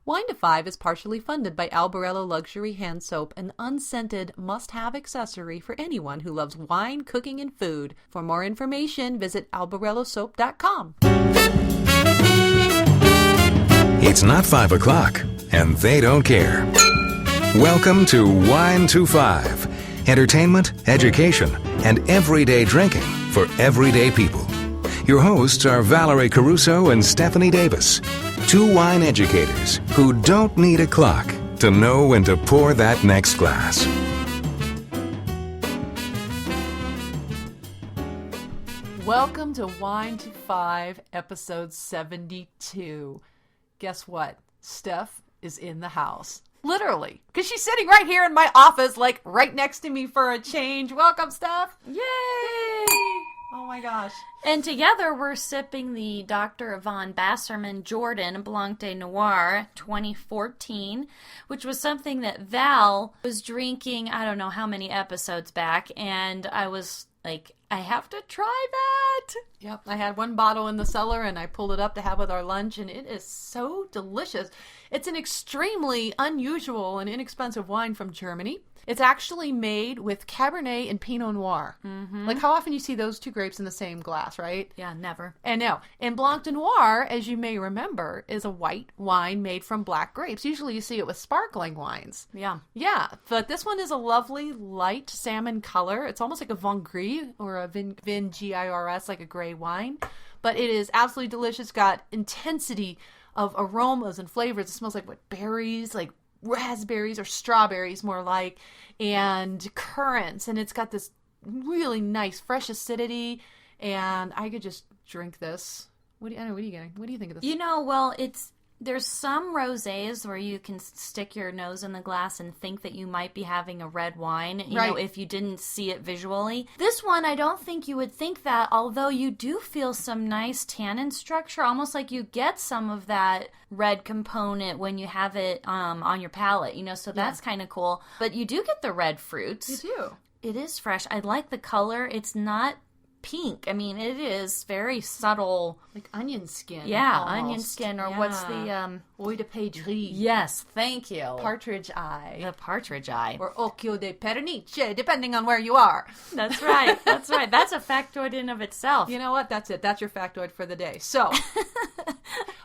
Wine to Five is partially funded by Albarello Luxury Hand Soap, an unscented must-have accessory for anyone who loves wine, cooking, and food. For more information, visit albarellosoap.com. It's not 5 o'clock, and they don't care. Welcome to Wine to Five. Entertainment, education, and everyday drinking for everyday people. Your hosts are Valerie Caruso and Stephanie Davis, two wine educators who don't need a clock to know when to pour that next glass. Welcome to Wine to Five, episode 72. Guess what? Steph is in the house. Literally. Because she's sitting right here in my office, like right next to me for a change. Welcome, Steph. Yay! Oh my gosh. And together we're sipping the Dr. Yvonne Basserman Jordan Blanc de Noir 2014, which was something that Val was drinking, I don't know how many episodes back, and I was like, I have to try that. Yep, I had one bottle in the cellar and I pulled it up to have with our lunch, and it is so delicious. It's an extremely unusual and inexpensive wine from Germany. It's actually made with Cabernet and Pinot Noir. Mm-hmm. Like, how often you see those two grapes in the same glass, right? Yeah, never. And no. And Blanc de Noir, as you may remember, is a white wine made from black grapes. Usually you see it with sparkling wines. Yeah. Yeah, but this one is a lovely light salmon color. It's almost like a Vin Gris or a Vin Girs, like a gray wine. But it is absolutely delicious. It's got intensity of aromas and flavors. It smells like what, berries, like raspberries or strawberries more like, and currants, and it's got this really nice fresh acidity, and I could just drink this. What do you think of this? You know, well, there's some rosés where you can stick your nose in the glass and think that you might be having a red wine, you know, if you didn't see it visually. This one, I don't think you would think that, although you do feel some nice tannin structure, almost like you get some of that red component when you have it on your palate, you know, so that's kind of cool. But you do get the red fruits. You do. It is fresh. I like the color. It's not pink. I mean, it is very subtle. Like onion skin. Yeah, almost. Onion skin, or what's the... Oeil de Pedry. Yes, thank you. Partridge eye. The partridge eye. Or occhio de pernice, depending on where you are. That's right, that's right. That's a factoid in of itself. You know what? That's it. That's your factoid for the day. So,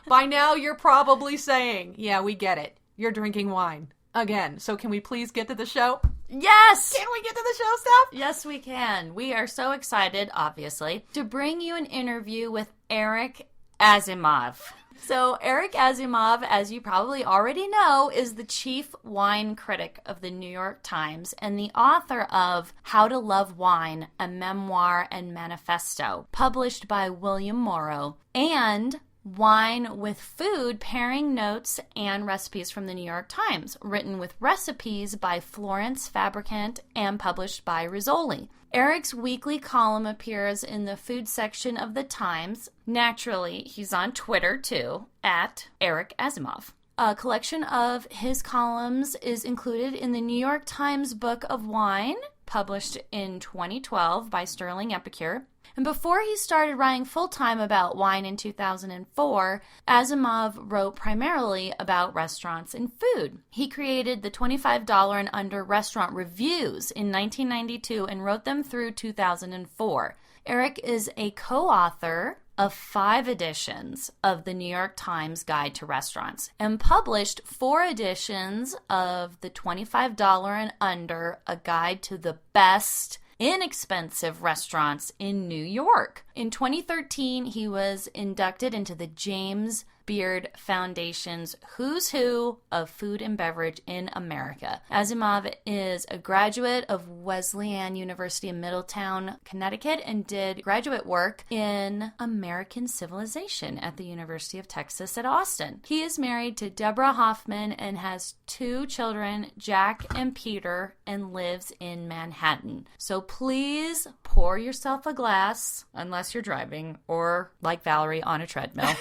by now you're probably saying, yeah, we get it. You're drinking wine. Again. So can we please get to the show? Yes! Can we get to the show, Steph? Yes, we can. We are so excited, obviously, to bring you an interview with Eric Asimov. So Eric Asimov, as you probably already know, is the chief wine critic of the New York Times and the author of How to Love Wine, a Memoir and Manifesto, published by William Morrow, and Wine with Food, Pairing Notes and Recipes from the New York Times, written with recipes by Florence Fabricant and published by Rizzoli. Eric's weekly column appears in the food section of the Times. Naturally, he's on Twitter too, at Eric Asimov. A collection of his columns is included in the New York Times Book of Wine, published in 2012 by Sterling Epicure. And before he started writing full-time about wine in 2004, Asimov wrote primarily about restaurants and food. He created the $25 and under restaurant reviews in 1992 and wrote them through 2004. Eric is a co-author of 5 editions of the New York Times Guide to Restaurants and published 4 editions of the $25 and under, a guide to the best inexpensive restaurants in New York. In 2013, he was inducted into the James Beard Foundation's Who's Who of Food and Beverage in America. Asimov is a graduate of Wesleyan University in Middletown, Connecticut, and did graduate work in American Civilization at the University of Texas at Austin. He is married to Deborah Hoffman and has 2 children, Jack and Peter, and lives in Manhattan. So please pour yourself a glass, unless you're driving or, like Valerie, on a treadmill.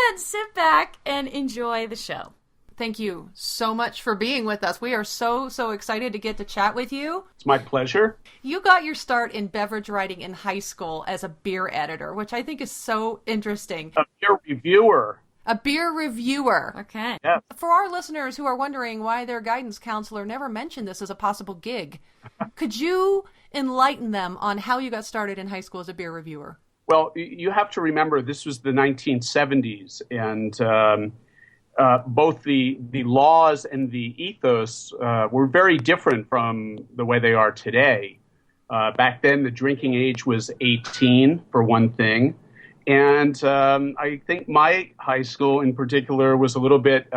And sit back and enjoy the show. Thank you so much for being with us. We are so excited to get to chat with you. It's my pleasure. You got your start in beverage writing in high school as a beer editor, which I think is so interesting. A beer reviewer. A beer reviewer. Okay. Yeah. For our listeners who are wondering why their guidance counselor never mentioned this as a possible gig, could you enlighten them on how you got started in high school as a beer reviewer? Well, you have to remember this was the 1970s, and both the laws and the ethos were very different from the way they are today. Back then, the drinking age was 18, for one thing. And I think my high school in particular was a little bit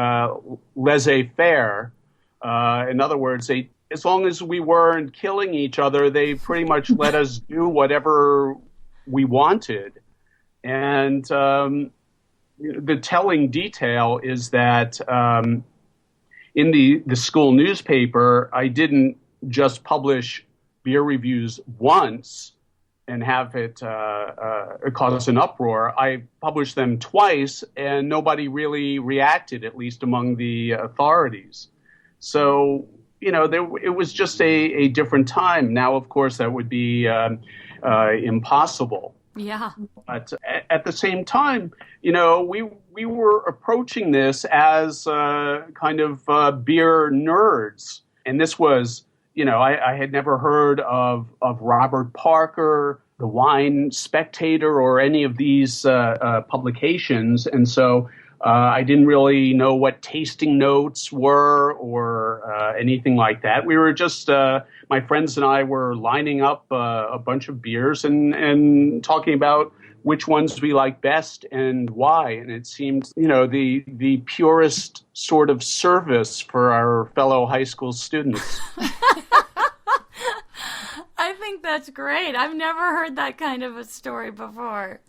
laissez-faire. In other words, as long as we weren't killing each other, they pretty much let us do whatever we wanted. And the telling detail is that in the school newspaper, I didn't just publish beer reviews once and have it cause an uproar. I published them twice, and nobody really reacted, at least among the authorities. So, it was just a different time. Now, of course, that would be impossible. Yeah. But at the same time, we were approaching this as kind of beer nerds. And this was, I had never heard of Robert Parker, the Wine Spectator, or any of these publications. And so I didn't really know what tasting notes were or anything like that. We were just, my friends and I were lining up a bunch of beers and talking about which ones we like best and why. And it seemed, the purest sort of service for our fellow high school students. I think that's great. I've never heard that kind of a story before.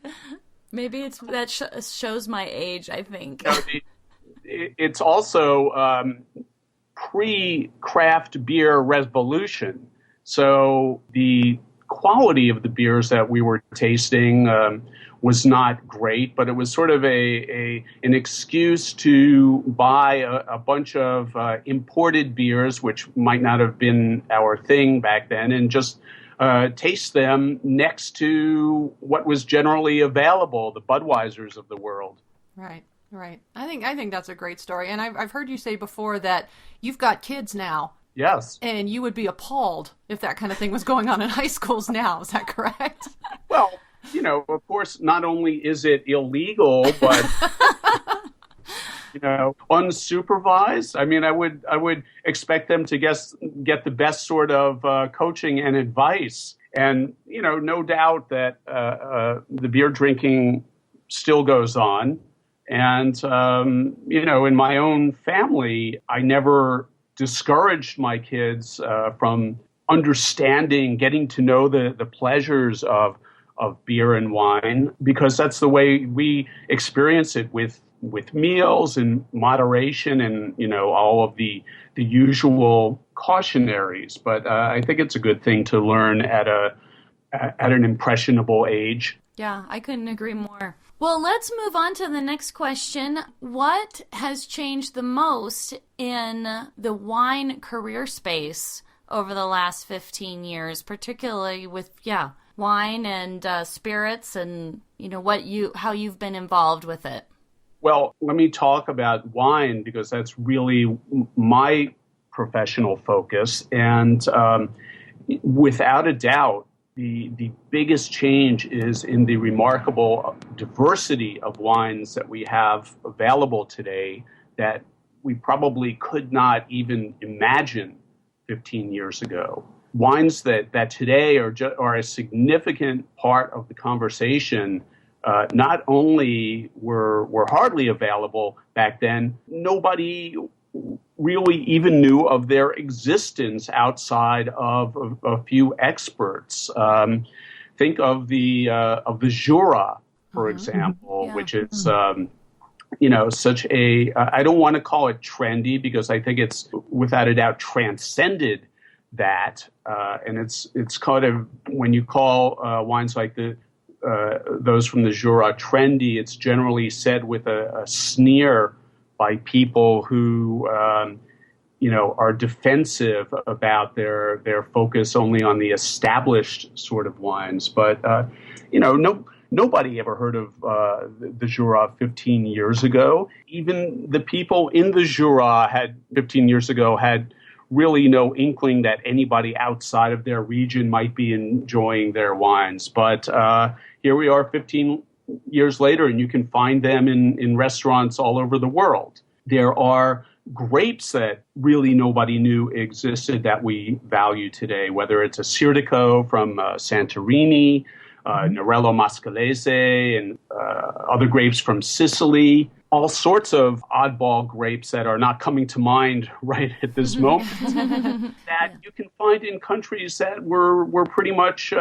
Maybe that shows my age, I think. It's also pre-craft beer revolution. So the quality of the beers that we were tasting was not great, but it was sort of an excuse to buy a bunch of imported beers, which might not have been our thing back then, and just taste them next to what was generally available, the Budweisers of the world. Right. I think that's a great story. And I've heard you say before that you've got kids now. Yes. And you would be appalled if that kind of thing was going on in high schools now. Is that correct? Well, of course, not only is it illegal, but unsupervised. I mean, I would expect them to get the best sort of coaching and advice. And no doubt that the beer drinking still goes on. And in my own family, I never discouraged my kids from understanding, getting to know the pleasures of beer and wine, because that's the way we experience it with meals and moderation and, all of the usual cautionaries. But I think it's a good thing to learn at an impressionable age. Yeah, I couldn't agree more. Well, let's move on to the next question. What has changed the most in the wine career space over the last 15 years, particularly with, wine and spirits and, how you've been involved with it? Well, let me talk about wine because that's really my professional focus. And without a doubt, the biggest change is in the remarkable diversity of wines that we have available today that we probably could not even imagine 15 years ago. Wines that today are a significant part of the conversation not only were hardly available back then, nobody really even knew of their existence outside of a few experts. Think of the Jura, for example, which is such a I don't want to call it trendy because I think it's without a doubt transcended that, and it's kind of when you call wines like those from the Jura trendy, it's generally said with a sneer by people who are defensive about their focus only on the established sort of wines. But Nobody ever heard of the Jura 15 years ago. Even the people in the Jura 15 years ago had really no inkling that anybody outside of their region might be enjoying their wines. But here we are 15 years later, and you can find them in restaurants all over the world. There are grapes that really nobody knew existed that we value today, whether it's a Sirtico from Santorini, Nerello Mascalese, and other grapes from Sicily, all sorts of oddball grapes that are not coming to mind right at this moment that you can find in countries that were pretty much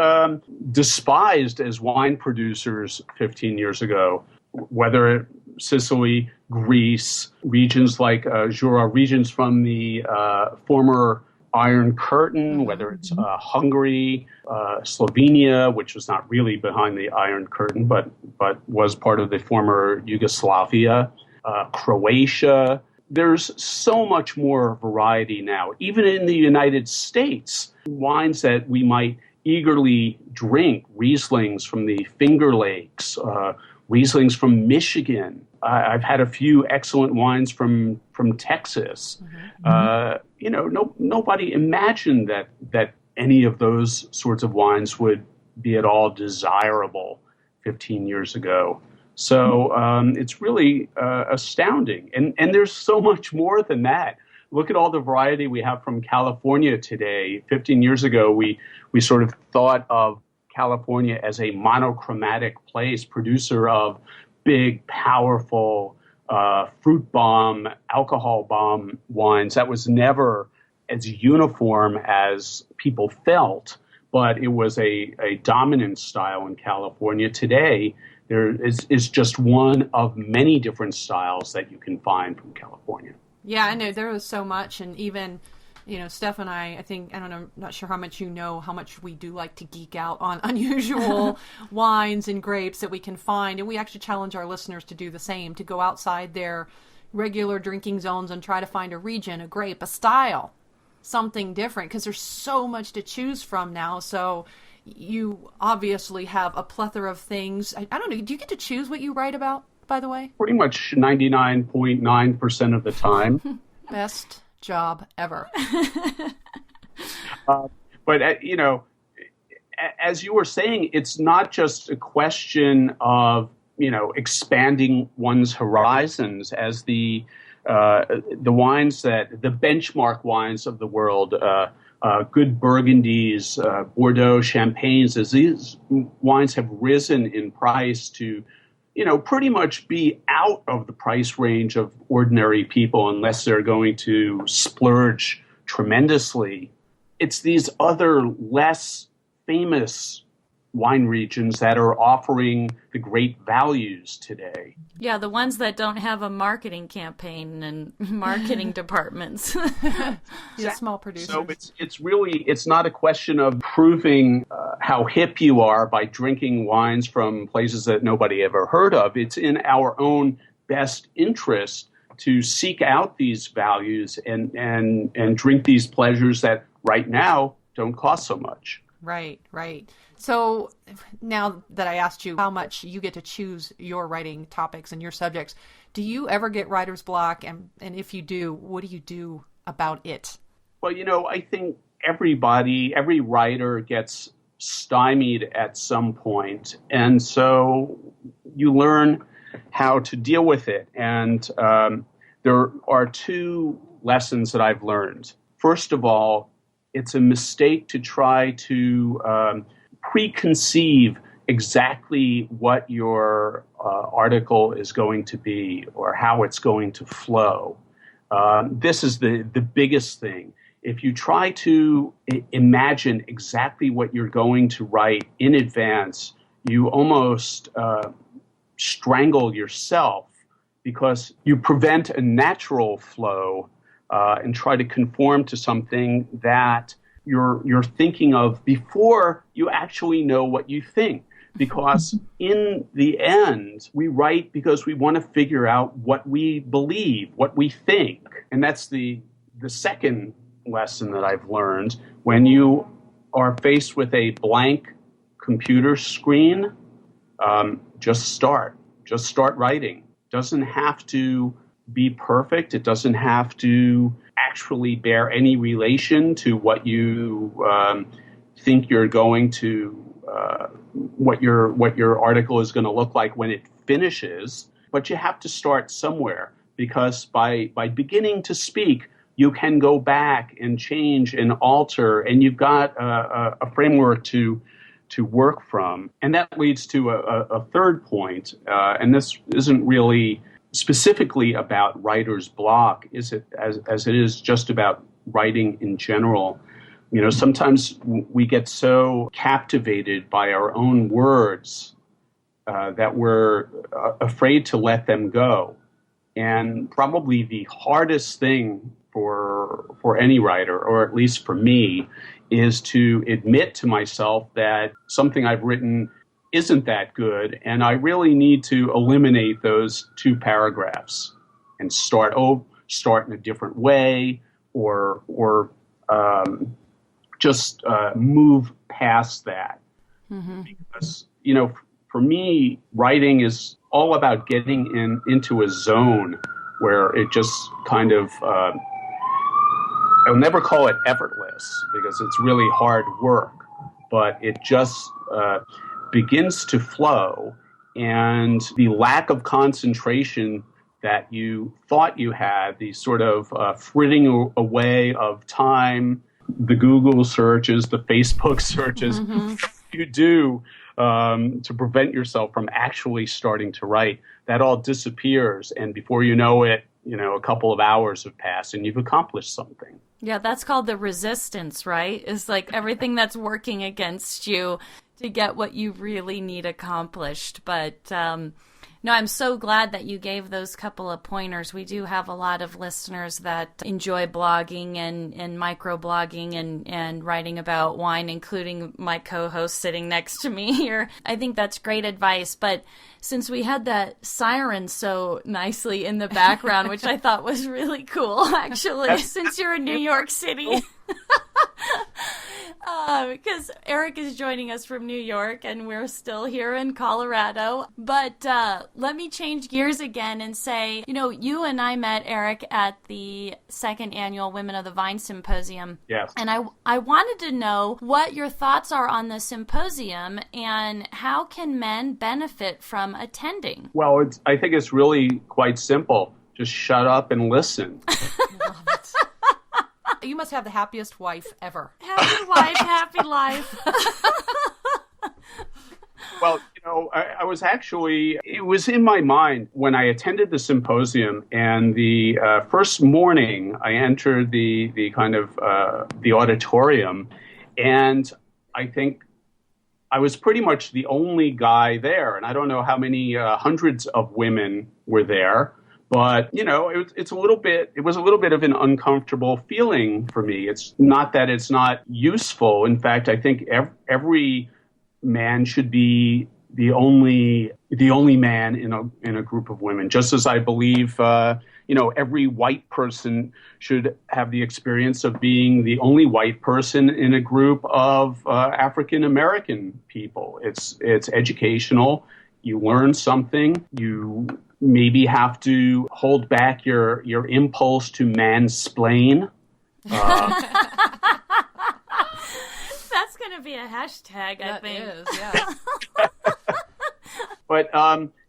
despised as wine producers 15 years ago, whether Sicily, Greece, regions like Jura, regions from the former Iron Curtain, whether it's Hungary, Slovenia, which was not really behind the Iron Curtain, but was part of the former Yugoslavia, Croatia. There's so much more variety now. Even in the United States, wines that we might eagerly drink, Rieslings from the Finger Lakes, Rieslings from Michigan. I've had a few excellent wines from Texas. Nobody imagined that any of those sorts of wines would be at all desirable 15 years ago. So it's really astounding. And there's so much more than that. Look at all the variety we have from California today. 15 years ago, we sort of thought of California as a monochromatic place, producer of big, powerful fruit bomb, alcohol bomb wines. That was never as uniform as people felt, but it was a dominant style in California. Today, there is just one of many different styles that you can find from California. Yeah, I know there was so much, and even, Steph and I think, I don't know, I'm not sure how much how much we do like to geek out on unusual wines and grapes that we can find, and we actually challenge our listeners to do the same, to go outside their regular drinking zones and try to find a region, a grape, a style, something different, because there's so much to choose from now. So you obviously have a plethora of things. I don't know, do you get to choose what you write about, by the way? Pretty much 99.9% of the time. Best job ever. But as you were saying, it's not just a question of expanding one's horizons as the wines that the benchmark wines of the world, good Burgundies, Bordeaux, Champagnes, as these wines have risen in price to pretty much be out of the price range of ordinary people unless they're going to splurge tremendously. It's these other less famous wine regions that are offering the great values today. Yeah, the ones that don't have a marketing campaign and marketing departments. Yeah, small producers. So it's not a question of proving how hip you are by drinking wines from places that nobody ever heard of. It's in our own best interest to seek out these values and drink these pleasures that right now don't cost so much. Right. So now that I asked you how much you get to choose your writing topics and your subjects, do you ever get writer's block? And if you do, what do you do about it? Well, I think every writer gets stymied at some point. And so you learn how to deal with it. And there are two lessons that I've learned. First of all, it's a mistake to try to preconceive exactly what your article is going to be or how it's going to flow. This is the biggest thing. If you try to imagine exactly what you're going to write in advance, you almost strangle yourself because you prevent a natural flow and try to conform to something that you're thinking of before you actually know what you think. Because in the end, we write because we want to figure out what we believe, what we think. And that's the second lesson that I've learned. When you are faced with a blank computer screen, just start. Just start writing. Doesn't have to be perfect. It doesn't have to actually bear any relation to what you think you're going to, what your article is going to look like when it finishes. But you have to start somewhere, because by beginning to speak, you can go back and change and alter, and you've got a framework to work from. And that leads to a third point, and this isn't really specifically about writer's block, is it as it is just about writing in general. You know, sometimes we get so captivated by our own words that we're afraid to let them go. And probably the hardest thing for any writer, or at least for me, is to admit to myself that something I've written isn't that good, and I really need to eliminate those 2 paragraphs and start in a different way, or just move past that. Mm-hmm. Because, you know, for me, writing is all about getting into a zone where it just kind of, I'll never call it effortless because it's really hard work, but it just begins to flow, and the lack of concentration that you thought you had, the sort of fritting away of time, the Google searches, the Facebook searches, you do to prevent yourself from actually starting to write, that all disappears. And before you know it, you know, a couple of hours have passed and you've accomplished something. Yeah, that's called the resistance, right? It's like everything that's working against you to get what you really need accomplished. But no, I'm so glad that you gave those couple of pointers. We do have a lot of listeners that enjoy blogging and microblogging and writing about wine, including my co-host sitting next to me here. I think that's great advice. But since we had that siren so nicely in the background, which I thought was really cool, actually, since you're in New York City. Because Eric is joining us from New York and we're still here in Colorado. But let me change gears again and say, you know, you and I met, Eric, at the 2nd annual Women of the Vine Symposium. Yes. And I wanted to know what your thoughts are on the symposium and how can men benefit from attending? Well, I think it's really quite simple. Just shut up and listen. You must have the happiest wife ever. Happy wife, happy life. Well, you know, I was actually, it was in my mind when I attended the symposium, and the first morning I entered the kind of the auditorium, and I think I was pretty much the only guy there, and I don't know how many hundreds of women were there. But, you know, it was a little bit of an uncomfortable feeling for me. It's not that it's not useful. In fact, I think every man should be the only man in a group of women, just as I believe, you know, every white person should have the experience of being the only white person in a group of African American people. It's educational. You learn something. You maybe have to hold back your impulse to mansplain. That's going to be a hashtag, I think. That is, yeah. But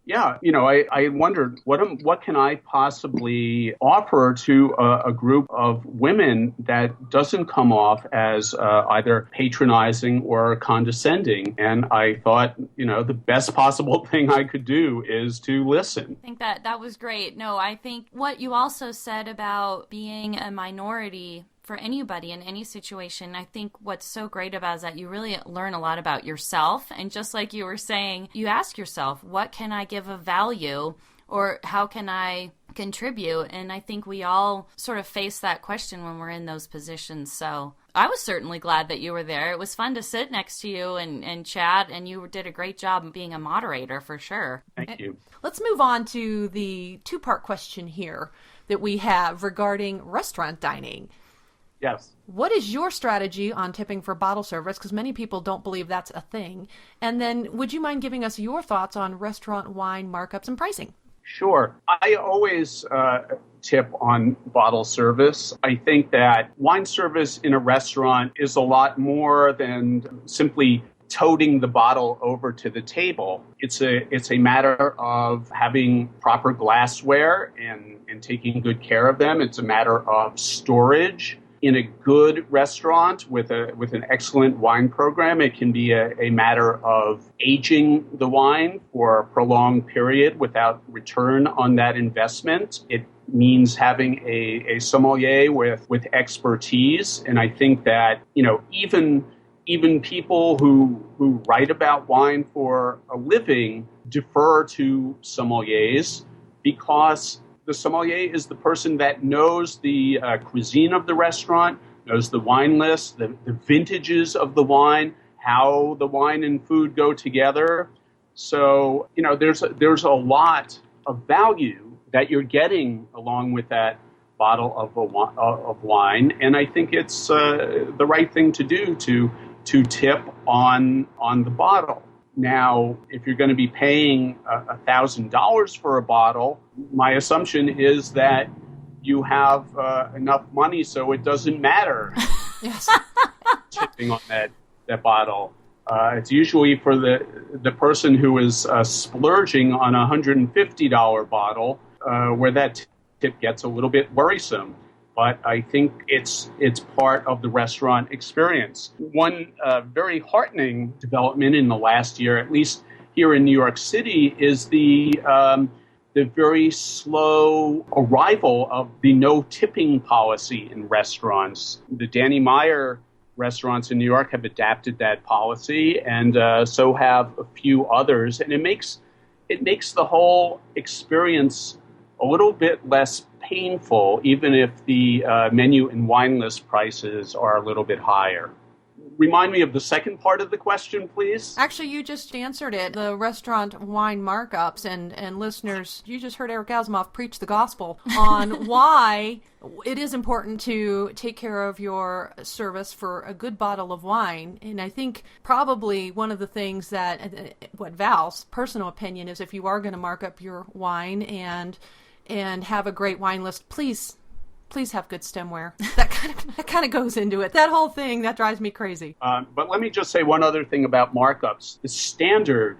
yeah, you know, I wondered what can I possibly offer to a group of women that doesn't come off as either patronizing or condescending. And I thought, you know, the best possible thing I could do is to listen. I think that was great. No, I think what you also said about being a minority for anybody in any situation, I think what's so great about it is that you really learn a lot about yourself. And just like you were saying, you ask yourself, what can I give of value, or how can I contribute? And I think we all sort of face that question when we're in those positions. So I was certainly glad that you were there. It was fun to sit next to you and chat, and you did a great job being a moderator for sure. Thank you. Let's move on to the 2-part question here that we have regarding restaurant dining. Yes. What is your strategy on tipping for bottle service? Because many people don't believe that's a thing. And then would you mind giving us your thoughts on restaurant wine markups and pricing? Sure. I always tip on bottle service. I think that wine service in a restaurant is a lot more than simply toting the bottle over to the table. It's a matter of having proper glassware and taking good care of them. It's a matter of storage. In a good restaurant with an excellent wine program, it can be a matter of aging the wine for a prolonged period without return on that investment. It means having a sommelier with expertise. And I think that, even people who write about wine for a living defer to sommeliers because the sommelier is the person that knows the cuisine of the restaurant, knows the wine list, the vintages of the wine, how the wine and food go together. So, there's a lot of value that you're getting along with that bottle of wine. And I think it's the right thing to do to tip on the bottle. Now, if you're going to be paying $1,000 for a bottle, my assumption is that you have enough money so it doesn't matter Yes. tipping on that bottle. It's usually for the person who is splurging on a $150 bottle where that tip gets a little bit worrisome. But I think it's part of the restaurant experience. One very heartening development in the last year, at least here in New York City, is the very slow arrival of the no tipping policy in restaurants. The Danny Meyer restaurants in New York have adapted that policy, and so have a few others. And it makes the whole experience a little bit less painful, even if the menu and wine list prices are a little bit higher. Remind me of the second part of the question, please. Actually, you just answered it. The restaurant wine markups and listeners, you just heard Eric Asimov preach the gospel on why it is important to take care of your service for a good bottle of wine. And I think probably one of the things that, what Val's personal opinion is, if you are going to mark up your wine and have a great wine list, please have good stemware. That kind of goes into it. That whole thing, that drives me crazy. But let me just say one other thing about markups. The standard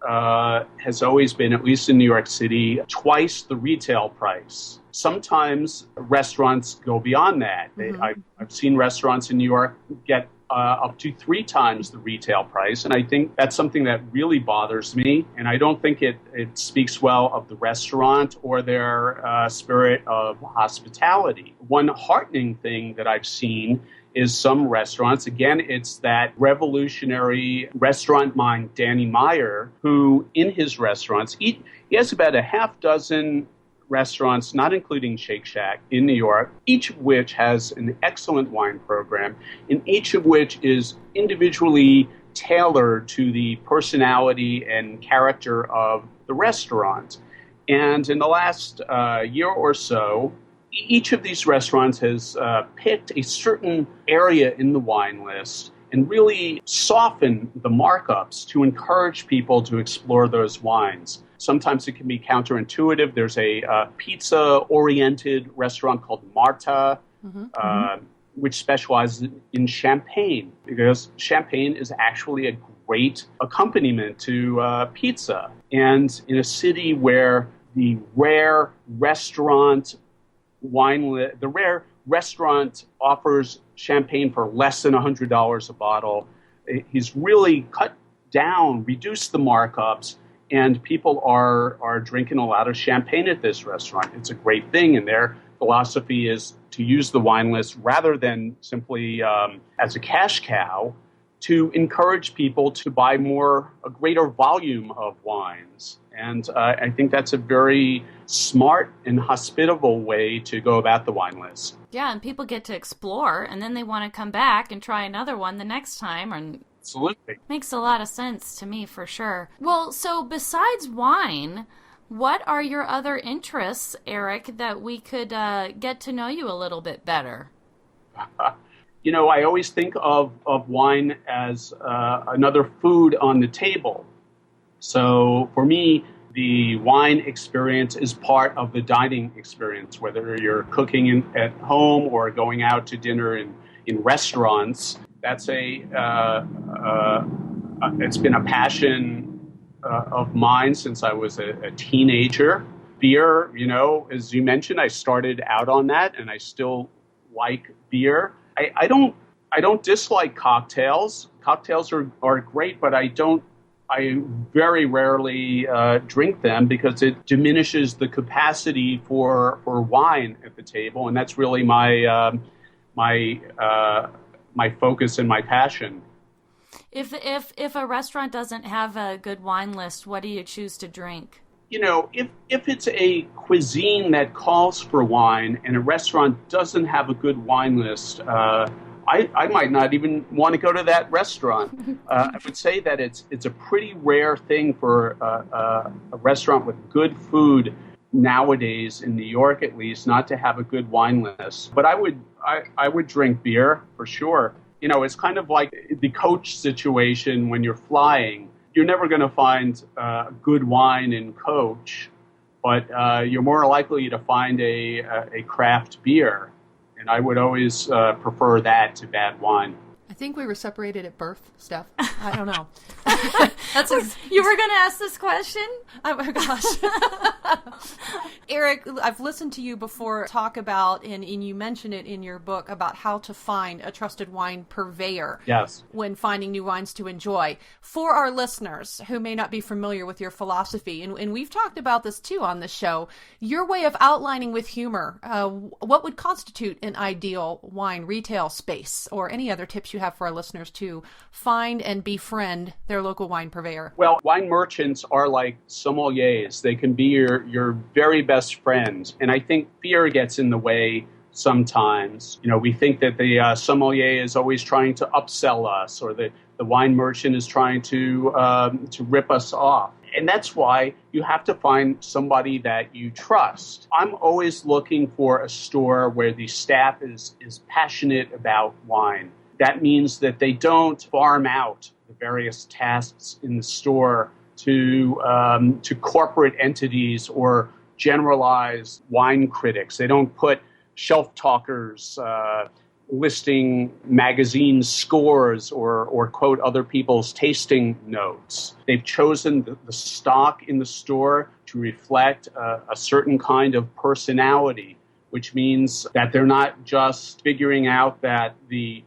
has always been, at least in New York City, twice the retail price. Sometimes restaurants go beyond that. Mm-hmm. I've seen restaurants in New York get up to 3 times the retail price. And I think that's something that really bothers me. And I don't think it speaks well of the restaurant or their spirit of hospitality. One heartening thing that I've seen is some restaurants, again, it's that revolutionary restaurant mind, Danny Meyer, who in his restaurants, he has about a half dozen restaurants, not including Shake Shack, in New York, each of which has an excellent wine program, and each of which is individually tailored to the personality and character of the restaurant. And in the last year or so, each of these restaurants has picked a certain area in the wine list and really softened the markups to encourage people to explore those wines. Sometimes it can be counterintuitive. There's a pizza-oriented restaurant called Marta, which specializes in champagne, because champagne is actually a great accompaniment to pizza. And in a city where the rare restaurant offers champagne for less than $100 a bottle, he's really reduced the markups, and people are drinking a lot of champagne at this restaurant. It's a great thing, and their philosophy is to use the wine list rather than simply as a cash cow to encourage people to buy a greater volume of wines. And I think that's a very smart and hospitable way to go about the wine list. Yeah, and people get to explore, and then they want to come back and try another one the next time. And absolutely. Makes a lot of sense to me, for sure. Well, so besides wine, what are your other interests, Eric, that we could get to know you a little bit better? I always think of wine as another food on the table. So for me, the wine experience is part of the dining experience, whether you're cooking at home or going out to dinner in restaurants. That's it's been a passion of mine since I was a teenager. Beer, as you mentioned, I started out on that, and I still like beer. I don't dislike cocktails. Cocktails are great, but I very rarely drink them because it diminishes the capacity for wine at the table, and that's really my focus and my passion. If a restaurant doesn't have a good wine list, what do you choose to drink? If it's a cuisine that calls for wine and a restaurant doesn't have a good wine list, I might not even want to go to that restaurant. I would say that it's a pretty rare thing for a restaurant with good food nowadays, in New York at least, not to have a good wine list. But I would drink beer for sure. It's kind of like the coach situation when you're flying. You're never going to find good wine in coach, but you're more likely to find a craft beer. And I would always prefer that to bad wine. I think we were separated at birth, Steph. I don't know. You were going to ask this question? Oh my gosh. Eric, I've listened to you before talk about, and you mention it in your book, about how to find a trusted wine purveyor. Yes. When finding new wines to enjoy. For our listeners who may not be familiar with your philosophy, and we've talked about this too on the show, your way of outlining with humor, what would constitute an ideal wine retail space, or any other tips you have for our listeners to find and befriend their local wine purveyor? Well, wine merchants are like sommeliers. They can be your very best friend. And I think fear gets in the way sometimes. We think that the sommelier is always trying to upsell us, or the wine merchant is trying to rip us off. And that's why you have to find somebody that you trust. I'm always looking for a store where the staff is passionate about wine. That means that they don't farm out the various tasks in the store to corporate entities or generalized wine critics. They don't put shelf talkers listing magazine scores or quote other people's tasting notes. They've chosen the stock in the store to reflect a certain kind of personality, which means that they're not just figuring out that the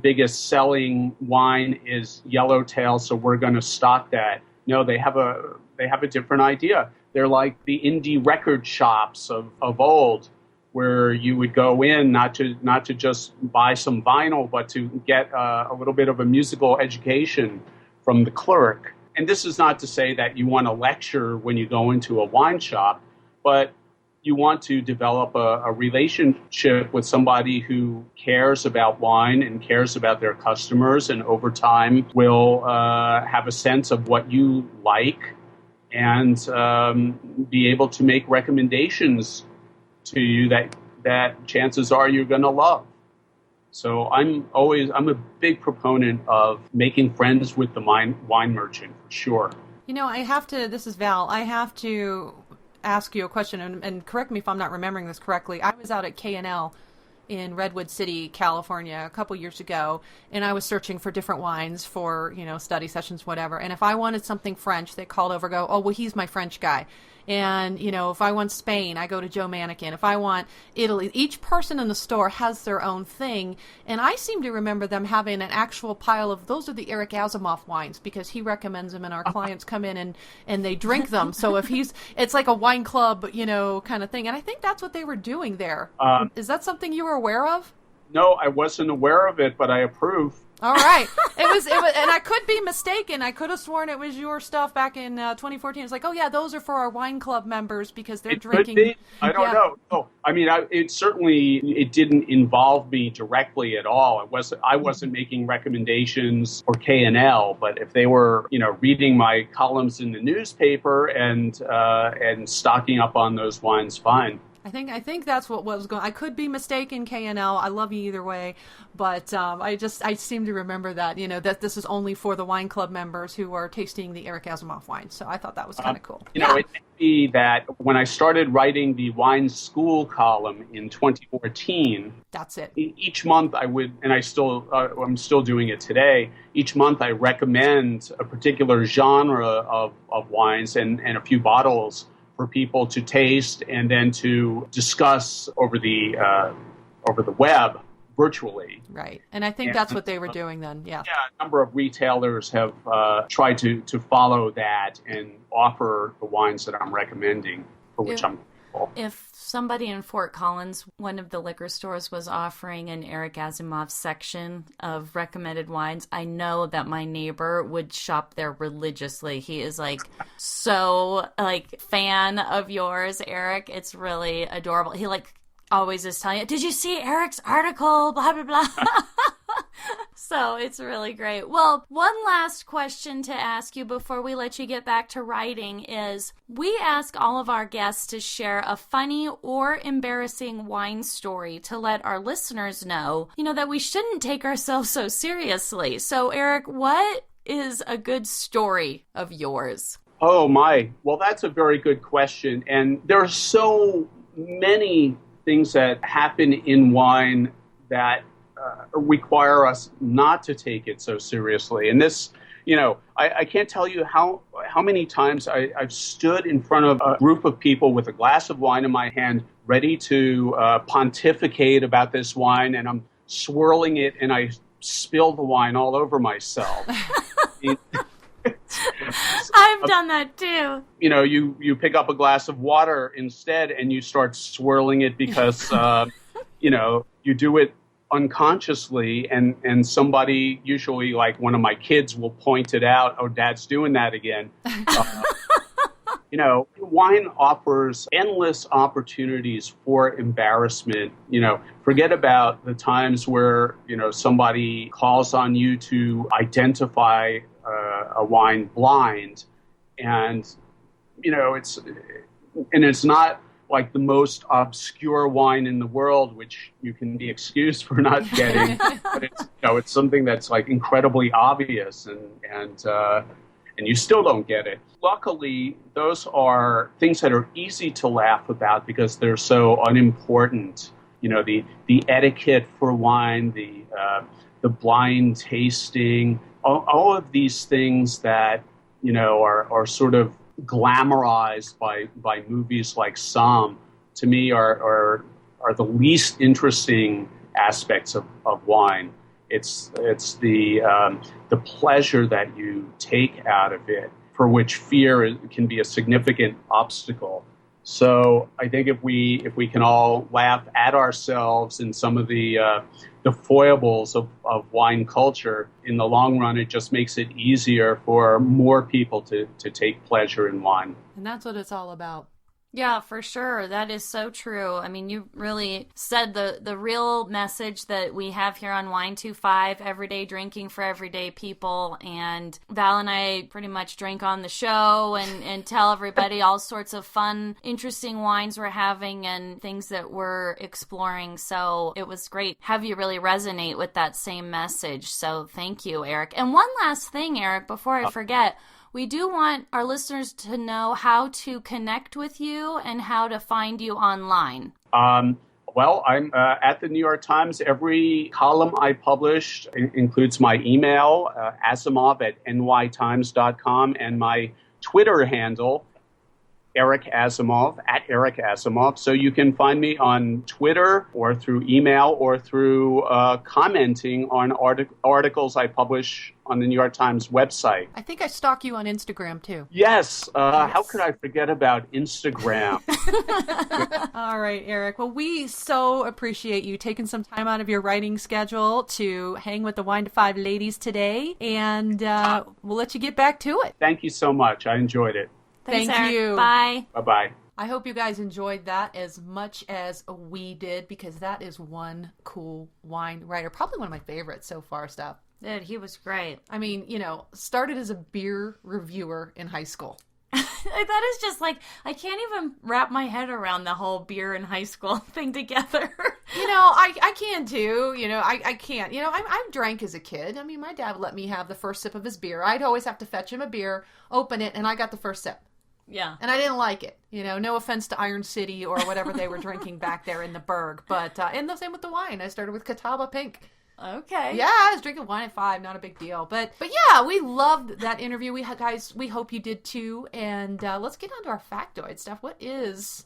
biggest selling wine is Yellowtail, so we're going to stock that. No, they have a different idea. They're like the indie record shops of old, where you would go in not to just buy some vinyl, but to get a little bit of a musical education from the clerk. And this is not to say that you want to lecture when you go into a wine shop, but you want to develop a relationship with somebody who cares about wine and cares about their customers, and over time will have a sense of what you like and be able to make recommendations to you that chances are you're going to love. So I'm a big proponent of making friends with the wine merchant, for sure. This is Val, I have to ask you a question, and correct me if I'm not remembering this correctly. I was out at K&L in Redwood City, California, a couple years ago, and I was searching for different wines for, study sessions, whatever. And if I wanted something French, they called over, oh, well, he's my French guy. And, if I want Spain, I go to Joe Mannequin. If I want Italy, each person in the store has their own thing. And I seem to remember them having an actual pile of, those are the Eric Asimov wines, because he recommends them and our clients come in and they drink them. So it's like a wine club, kind of thing. And I think that's what they were doing there. Is that something you were aware of? No, I wasn't aware of it, but I approve. All right. It was, and I could be mistaken. I could have sworn it was your stuff back in 2014. It's like, oh yeah, those are for our wine club members because they're drinking. Could be. I don't know. Oh, I mean, it didn't involve me directly at all. I wasn't making recommendations for K&L, but if they were, reading my columns in the newspaper and stocking up on those wines, fine. I think that's what was going. I could be mistaken, KNL. I love you either way, but I seem to remember that that this is only for the wine club members who are tasting the Eric Asimov wine. So I thought that was kind of cool. It may be that when I started writing the wine school column in 2014, that's it. Each month I would, and I'm still doing it today. Each month I recommend a particular genre of wines and a few bottles for people to taste and then to discuss over the web virtually. Right. And I think that's what they were doing then. Yeah. Yeah. A number of retailers have tried to follow that and offer the wines that I'm recommending, for which I'm grateful. If somebody in Fort Collins, one of the liquor stores, was offering an Eric Asimov section of recommended wines, I know that my neighbor would shop there religiously. He is so fan of yours, Eric. It's really adorable. He always is telling you, did you see Eric's article? Blah, blah, blah. So it's really great. Well, one last question to ask you before we let you get back to writing is, we ask all of our guests to share a funny or embarrassing wine story to let our listeners know, that we shouldn't take ourselves so seriously. So, Eric, what is a good story of yours? Oh, my. Well, that's a very good question. And there are so many things that happen in wine that require us not to take it so seriously. And this, I can't tell you how many times I've stood in front of a group of people with a glass of wine in my hand, ready to pontificate about this wine, and I'm swirling it, and I spill the wine all over myself. I've done that too. You pick up a glass of water instead, and you start swirling it because, you do it unconsciously, and somebody, usually like one of my kids, will point it out. Oh, Dad's doing that again. Wine offers endless opportunities for embarrassment. Forget about the times where, somebody calls on you to identify a wine blind, and, it's not like the most obscure wine in the world, which you can be excused for not getting, but it's something that's incredibly obvious, and you still don't get it. Luckily, those are things that are easy to laugh about because they're so unimportant. The etiquette for wine, the blind tasting, all of these things that are sort of glamorized by movies like Somm, to me are the least interesting aspects of wine. It's the pleasure that you take out of it, for which fear can be a significant obstacle. So I think if we can all laugh at ourselves and some of the foibles of wine culture, in the long run, it just makes it easier for more people to take pleasure in wine. And that's what it's all about. Yeah, for sure. That is so true. I mean, you really said the real message that we have here on Wine 25, everyday drinking for everyday people. And Val and I pretty much drink on the show and tell everybody all sorts of fun, interesting wines we're having and things that we're exploring. So it was great. Have you really resonate with that same message? So thank you, Eric. And one last thing, Eric, before I forget. We do want our listeners to know how to connect with you and how to find you online. Well, I'm at the New York Times. Every column I publish includes my email, asimov@nytimes.com, and my Twitter handle, Eric Asimov, @Eric Asimov. So you can find me on Twitter or through email or through commenting on articles I publish on the New York Times website. I think I stalk you on Instagram, too. Yes. How could I forget about Instagram? All right, Eric. Well, we so appreciate you taking some time out of your writing schedule to hang with the Wine to Five ladies today, and we'll let you get back to it. Thank you so much. I enjoyed it. Thanks, Thank Eric. you. Bye. Bye-bye. I hope you guys enjoyed that as much as we did, because that is one cool wine writer. Probably one of my favorites so far, Steph. Dude, he was great. I mean, started as a beer reviewer in high school. That is just like, I can't even wrap my head around the whole beer in high school thing together. I can too. I can't. I drank as a kid. I mean, my dad let me have the first sip of his beer. I'd always have to fetch him a beer, open it, and I got the first sip. Yeah. And I didn't like it. No offense to Iron City or whatever they were drinking back there in the Berg. But, and the same with the wine. I started with Catawba Pink. Okay. Yeah, I was drinking wine at 5, not a big deal. But yeah, we loved that interview. We hope you did too. And let's get on to our factoid stuff. What is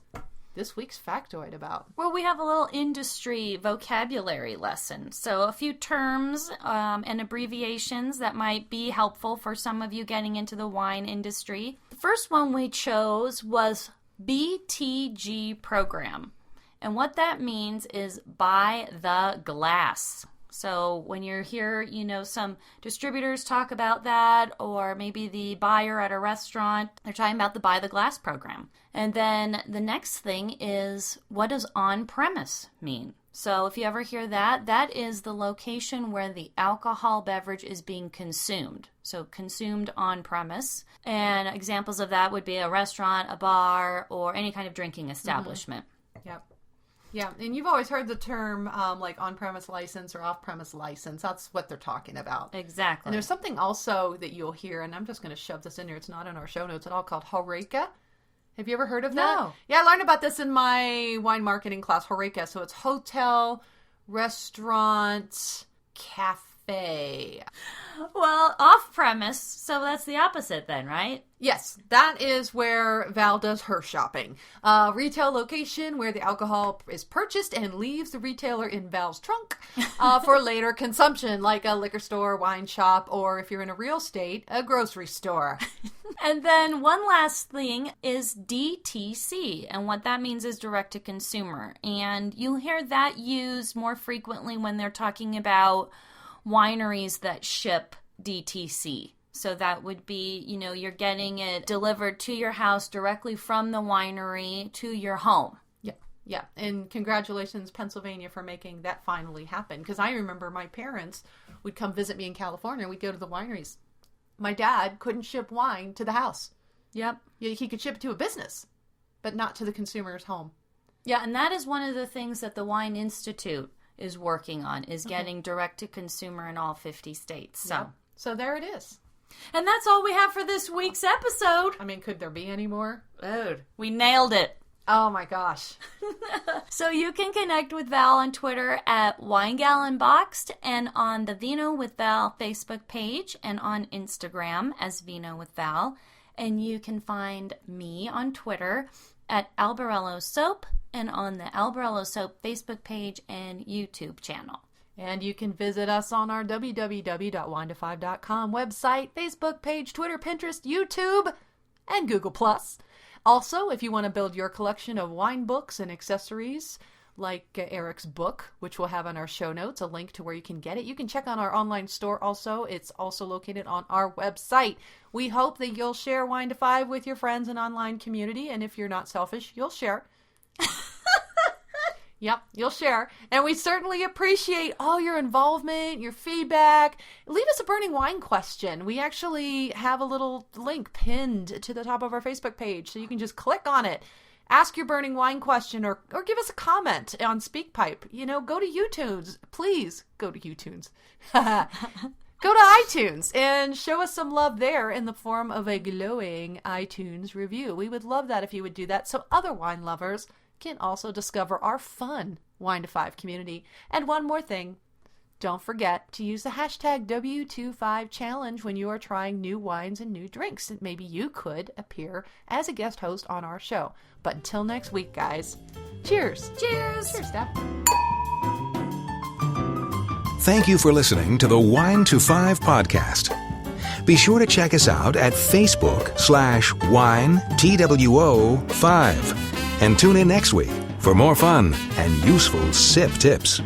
this week's factoid about? Well, we have a little industry vocabulary lesson. So a few terms and abbreviations that might be helpful for some of you getting into the wine industry. The first one we chose was BTG program. And what that means is by the glass. So when you're here, some distributors talk about that, or maybe the buyer at a restaurant, they're talking about the by the glass program. And then the next thing is, what does on-premise mean? So if you ever hear that, that is the location where the alcohol beverage is being consumed. So consumed on-premise. And examples of that would be a restaurant, a bar, or any kind of drinking establishment. Mm-hmm. Yep. Yeah, and you've always heard the term like on-premise license or off-premise license. That's what they're talking about. Exactly. And there's something also that you'll hear, and I'm just going to shove this in here. It's not in our show notes at all, called Horeca. Have you ever heard of that? No. Yeah, I learned about this in my wine marketing class, Horeca. So it's hotel, restaurant, cafe. Well, off-premise, so that's the opposite then, right? Yes, that is where Val does her shopping. Retail location where the alcohol is purchased and leaves the retailer in Val's trunk for later consumption, like a liquor store, wine shop, or if you're in a real estate, a grocery store. And then one last thing is DTC, and what that means is direct to consumer. And you'll hear that used more frequently when they're talking about wineries that ship DTC. So that would be, you're getting it delivered to your house directly from the winery to your home. Yeah. And congratulations, Pennsylvania, for making that finally happen. Because I remember my parents would come visit me in California, and we'd go to the wineries. My dad couldn't ship wine to the house. Yep. He could ship it to a business, but not to the consumer's home. Yeah, and that is one of the things that the Wine Institute is working on, is getting direct to consumer in all 50 states. So, Yep. So there it is. And that's all we have for this week's episode. I mean, could there be any more? Dude, we nailed it. Oh my gosh. So you can connect with Val on Twitter at WineGalUnboxed, and on the Vino with Val Facebook page, and on Instagram as Vino with Val. And you can find me on Twitter at Albarello Soap, and on the Albarello Soap Facebook page and YouTube channel. And you can visit us on our www.wine25.com website, Facebook page, Twitter, Pinterest, YouTube, and Google+. Also, if you want to build your collection of wine books and accessories, like Eric's book, which we'll have on our show notes, a link to where you can get it. You can check on our online store also. It's also located on our website. We hope that you'll share Wine to Five with your friends and online community. And if you're not selfish, you'll share. Yep, you'll share. And we certainly appreciate all your involvement, your feedback. Leave us a burning wine question. We actually have a little link pinned to the top of our Facebook page, so you can just click on it. Ask your burning wine question, or give us a comment on SpeakPipe. Go to YouTunes. Please go to YouTunes. Go to iTunes and show us some love there in the form of a glowing iTunes review. We would love that if you would do that, so other wine lovers can also discover our fun Wine to Five community. And one more thing, don't forget to use the hashtag W25Challenge when you are trying new wines and new drinks. And maybe you could appear as a guest host on our show. But until next week, guys, cheers. Cheers. Cheers, Steph. Thank you for listening to the Wine to Five podcast. Be sure to check us out at Facebook/WineTWO5 and tune in next week for more fun and useful sip tips.